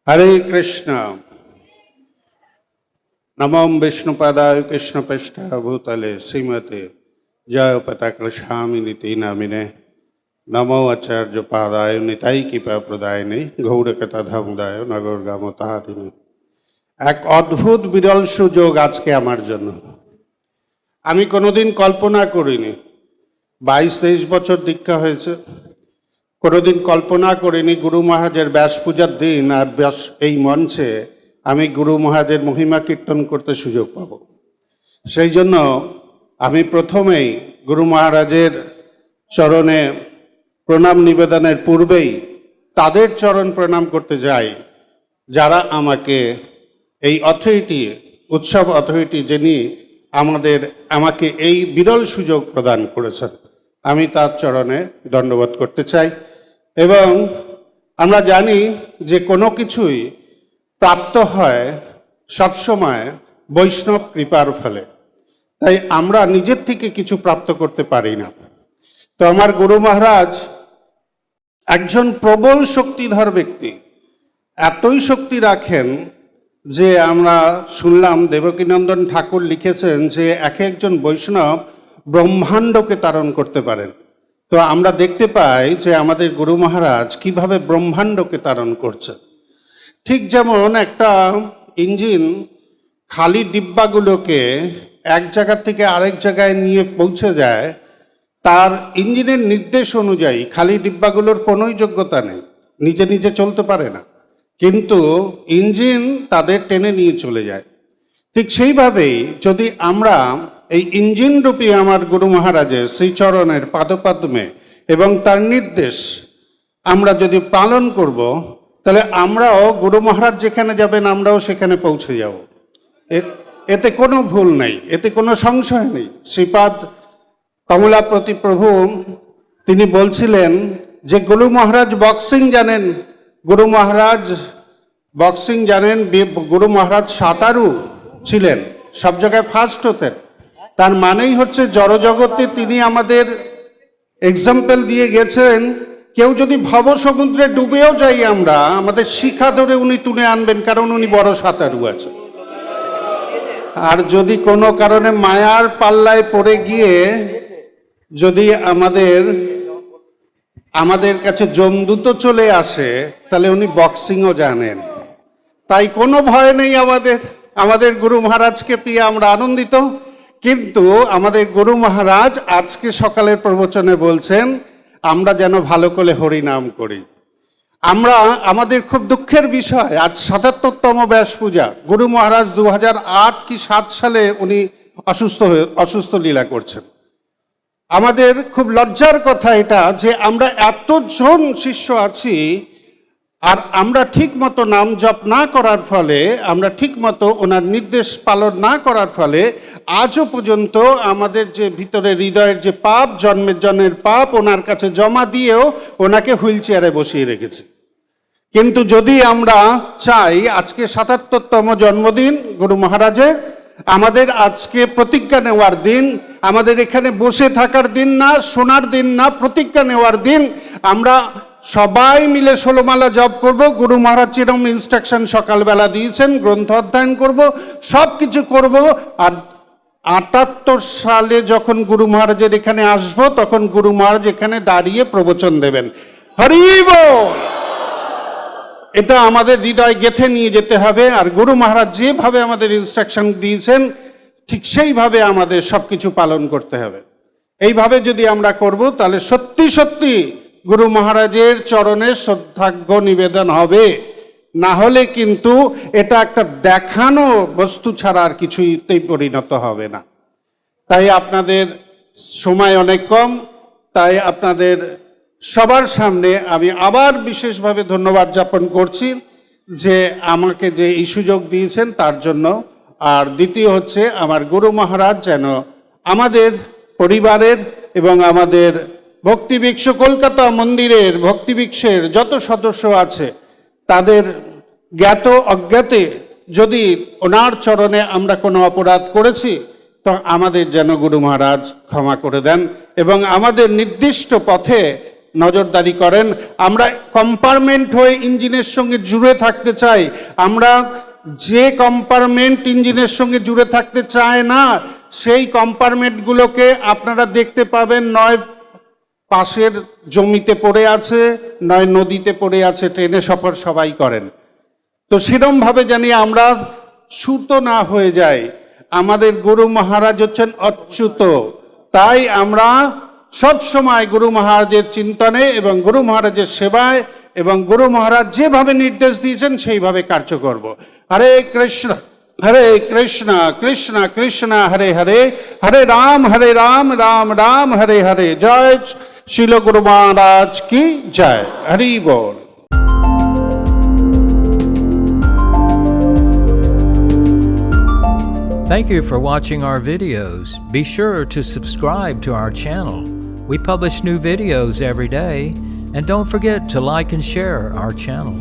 हरे कृष्ण। नमो विष्णुपदाय कृष्णपृष्ठाय भूतले श्रीमते जय पताकृष्णामिनीति नामिने नमो आचार्य पादाय निताई कृपा प्रदायिने गौरकथा धामुदाय नगरगामतारिणे। एक अद्भुत बिरल सुयोग आज के आमार जन्य। आमी कोनोदिन कल्पना करिनी 22-23 बछर दीक्षा हयेछे, कोनोदिन कल्पना करिनी गुरु महाराजेर व्यास पूजार दिन और व्यास এই মঞ্চে আমি गुरु महाराजेर महिमा कीर्तन करते सुयोग पाबो। সেই জন্য আমি প্রথমেই गुरु महाराजेर चरणे प्रणाम निवेदনের পূর্বেই তাদের চরণ প্রণাম করতে যাই যারা আমাকে এই অথরিটি उत्सव अथरिटी যিনি আমাকে এই বিরল সুযোগ প্রদান করেছেন, আমি তার চরণে দণ্ডবোধ করতে চাই। এবং আমরা জানি যে কোনো কিছুই প্রাপ্ত হয় সবসময় বৈষ্ণব কৃপার ফলে, তাই আমরা নিজের থেকে কিছু প্রাপ্ত করতে পারি না। তো আমার গুরু মহারাজ একজন প্রবল শক্তিধর ব্যক্তি, এতই শক্তি রাখেন যে আমরা শুনলাম দেবকীনন্দন ঠাকুর লিখেছেন যে এক একজন বৈষ্ণব ব্রহ্মাণ্ডকে তারণ করতে পারেন। তো আমরা দেখতে পাই যে আমাদের গুরু মহারাজ কিভাবে ব্রহ্মাণ্ডকে তারণ করছে। ঠিক যেমন একটা ইঞ্জিন খালি ডিব্বাগুলোকে এক জায়গা থেকে আরেক জায়গায় নিয়ে পৌঁছে যায়, তার ইঞ্জিনের নির্দেশ অনুযায়ী খালি ডিব্বাগুলোর কোনোই যোগ্যতা নেই, নিজে নিজে চলতে পারে না, কিন্তু ইঞ্জিন তাদের টেনে নিয়ে চলে যায়। ঠিক সেইভাবেই যদি আমরা এই ইঞ্জিন রূপী আমার গুরু মহারাজের শ্রীচরণের পাদপদ্মে এবং তার নির্দেশ আমরা যদি পালন করব, তাহলে আমরাও গুরু মহারাজ যেখানে যাবেন আমরাও সেখানে পৌঁছে যাব। এতে কোনো ভুল নেই, এতে কোনো সংশয় নেই। শ্রীপাদ কমলাপতি প্রভু তিনি বলছিলেন যে গুরু মহারাজ বক্সিং জানেন, গুরু মহারাজ বক্সিং জানেন, গুরু মহারাজ সাঁতারু ছিলেন, সব জায়গায় ফার্স্ট হতেন। তার মানেই হচ্ছে জড়জগতে তিনি আমাদের এক্সাম্পল দিয়ে গেছেন, কেউ যদি ভব সমুদ্রে ডুবেও যাই আমরা, আমাদের শিখা ধরে উনি তুলে আনবেন, কারণ উনি বড় সাঁতারু আছেন। আর যদি কোনো কারণে মায়ার পাল্লায় পড়ে গিয়ে যদি আমাদের কাছে যমদূত চলে আসে, তাহলে উনি বক্সিংও জানেন। তাই কোনো ভয় নেই আমাদের গুরু মহারাজকে পেয়ে আমরা আনন্দিত। কিন্তু আমাদের গুরু মহারাজ আজকে সকালের প্রবচনে বলছেন আমরা যেন ভালো করে হরি নাম করি। আমাদের খুব দুঃখের বিষয়, আজ ৭৭তম ব্যাস পূজা। গুরু মহারাজ 2008 কি 7 সালে উনি অসুস্থ লীলা করছেন। আমাদের খুব লজ্জার কথা এটা যে আমরা এতজন শিষ্য আছি আর আমরা ঠিক মতো নাম জপ না করার ফলে, আমরা ঠিক মতো ওনার নির্দেশ পালন না করার ফলে আজও পর্যন্ত আমাদের যে ভিতরে হৃদয়ের যে পাপ, জন্মের পাপ ওনার কাছে জমা দিয়েও ওনাকে হুইল চেয়ারে বসিয়ে রেখেছি। কিন্তু যদি আমরা চাই আজকে ৭৭তম জন্মদিন গুরু মহারাজের, আমাদের আজকে প্রতিজ্ঞা নেওয়ার দিন, আমাদের এখানে বসে থাকার দিন না, শোনার দিন না, প্রতিজ্ঞা নেওয়ার দিন। আমরা সবাই মিলে 16 মালা জপ করব। গুরু মহারাজ যেরকম ইনস্ট্রাকশন সকালবেলা দিয়েছেন, গ্রন্থ অধ্যয়ন করব, সব কিছু করব। আর 78 সালে যখন গুরু মহারাজের এখানে আসবো, তখন গুরু মহারাজ এখানে দাঁড়িয়ে প্রবচন দেবেন। হরি বল! এটা আমাদের হৃদয় গেঁথে নিয়ে যেতে হবে। আর গুরু মহারাজ যেভাবে আমাদের ইনস্ট্রাকশন দিয়েছেন ঠিক সেইভাবে আমাদের সব কিছু পালন করতে হবে। এইভাবে যদি আমরা করব, তাহলে সত্যি সত্যি গুরু মহারাজের চরণে শ্রদ্ধার্ঘ্য নিবেদন হবে। না হলে কিন্তু এটা একটা দেখানো বস্তু ছাড়া আর কিছুতেই পরিণত হবে না। তাই আপনাদের সময় অনেক কম, তাই আপনাদের সবার সামনে আমি আবার বিশেষভাবে ধন্যবাদ জ্ঞাপন করছি যে আমাকে যে এই সুযোগ দিয়েছেন তার জন্য। আর দ্বিতীয় হচ্ছে আমার গুরু মহারাজ যেন আমাদের পরিবারের এবং আমাদের ভক্তিবৃক্ষ কলকাতা মন্দিরের ভক্তিবৃক্ষের যত সদস্য আছে তাদের জ্ঞাত অজ্ঞাতে যদি ওনার চরণে আমরা কোনো অপরাধ করেছি, তো আমাদের যেন গুরু মহারাজ ক্ষমা করে দেন এবং আমাদের নির্দিষ্ট পথে নজরদারি করেন। আমরা কম্পার্টমেন্ট হয়ে ইঞ্জিনের সঙ্গে জুড়ে থাকতে চাই। আমরা যে কম্পার্টমেন্ট ইঞ্জিনের সঙ্গে জুড়ে থাকতে চায় না, সেই কম্পার্টমেন্টগুলোকে আপনারা দেখতে পাবেন নয় পাশের জমিতে পড়ে আছে, নয় নদীতে পড়ে আছে। ট্রেনে সফর সবাই করেন, তো সেরমভাবে জানি আমরা চ্যুত না হয়ে যাই। আমাদের গুরু মহারাজ হচ্ছেন অচ্যুত, তাই আমরা সব সময় গুরু মহারাজের চিন্তনে এবং গুরু মহারাজের সেবায় এবং গুরু মহারাজ যেভাবে নির্দেশ দিয়েছেন সেইভাবে কার্য করব। হরে কৃষ্ণ কৃষ্ণ কৃষ্ণ হরে হরে, হরে রাম রাম রাম হরে হরে। জয় শিল গুরু মহারাজ কি জয়। হরি বল। Thank you for watching our videos. Be sure to subscribe to our channel. We publish new videos every day, and don't forget to like and share our channel.